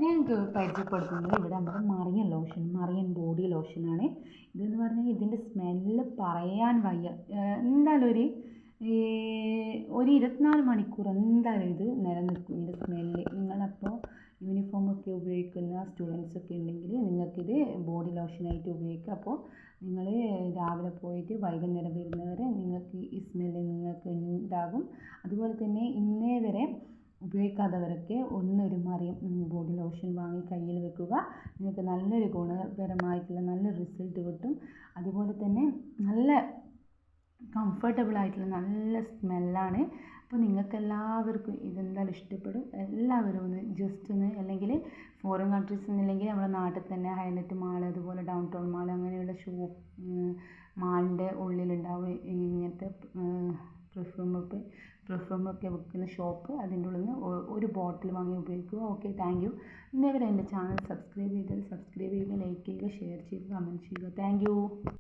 ഞാൻ പരിചയപ്പെടുത്തുന്നത് ഇവിടെ നമ്മുടെ മറിയൻ ബോഡി ലോഷനാണ്. ഇതെന്ന് പറഞ്ഞാൽ ഇതിൻ്റെ സ്മെല്ല് പറയാൻ വയ്യ. എന്തായാലും ഈ ഒരു 24 മണിക്കൂർ എന്തായാലും ഇത് നിലനിൽക്കും, ഇതിൻ്റെ സ്മെല്ല്. നിങ്ങളപ്പോൾ യൂണിഫോമൊക്കെ ഉപയോഗിക്കുന്ന സ്റ്റുഡൻസൊക്കെ ഉണ്ടെങ്കിൽ നിങ്ങൾക്കിത് ബോഡി ലോഷനായിട്ട് ഉപയോഗിക്കാം. അപ്പോൾ നിങ്ങൾ രാവിലെ പോയിട്ട് വൈകുന്നേരം വരുന്നവരെ നിങ്ങൾക്ക് ഈ സ്മെല്ല് നിങ്ങൾക്ക് ഉണ്ടാകും. അതുപോലെ തന്നെ ഇന്നേ വരെ ഉപയോഗിക്കാത്തവരൊക്കെ ഒരു മറിയം ബോഡി ലോഷൻ വാങ്ങി കയ്യിൽ വെക്കുക. നിങ്ങൾക്ക് നല്ലൊരു ഗുണപരമായിട്ടുള്ള നല്ലൊരു റിസൾട്ട് കിട്ടും. അതുപോലെ തന്നെ നല്ല കംഫർട്ടബിൾ ആയിട്ടുള്ള നല്ല സ്മെല്ലാണ്. അപ്പോൾ നിങ്ങൾക്ക് എല്ലാവർക്കും ഇതെന്തായാലും ഇഷ്ടപ്പെടും. എല്ലാവരും ഒന്ന് അല്ലെങ്കിൽ ഫോറിൻ കൺട്രീസിൽ നിന്നില്ലെങ്കിൽ നമ്മുടെ നാട്ടിൽ തന്നെ ഹൈലൈറ്റ് മാൾ, അതുപോലെ ഡൗൺ ടൗൺ മാൾ, അങ്ങനെയുള്ള മാളിൻ്റെ ഉള്ളിലുണ്ടാവും ഇങ്ങനത്തെ പെർഫ്യൂമൊക്കെ വിൽക്കുന്ന ഷോപ്പ്. അതിൻ്റെ ഉള്ളിൽ നിന്ന് ഒരു ബോട്ടിൽ വാങ്ങി ഉപയോഗിക്കുക. Okay, thank you. ഇന്നേവരെ എൻ്റെ ചാനൽ സബ്സ്ക്രൈബ് ചെയ്യുക, ലൈക്ക് ചെയ്യുക, ഷെയർ ചെയ്യുക, കമൻറ്റ് ചെയ്യുക. Thank you.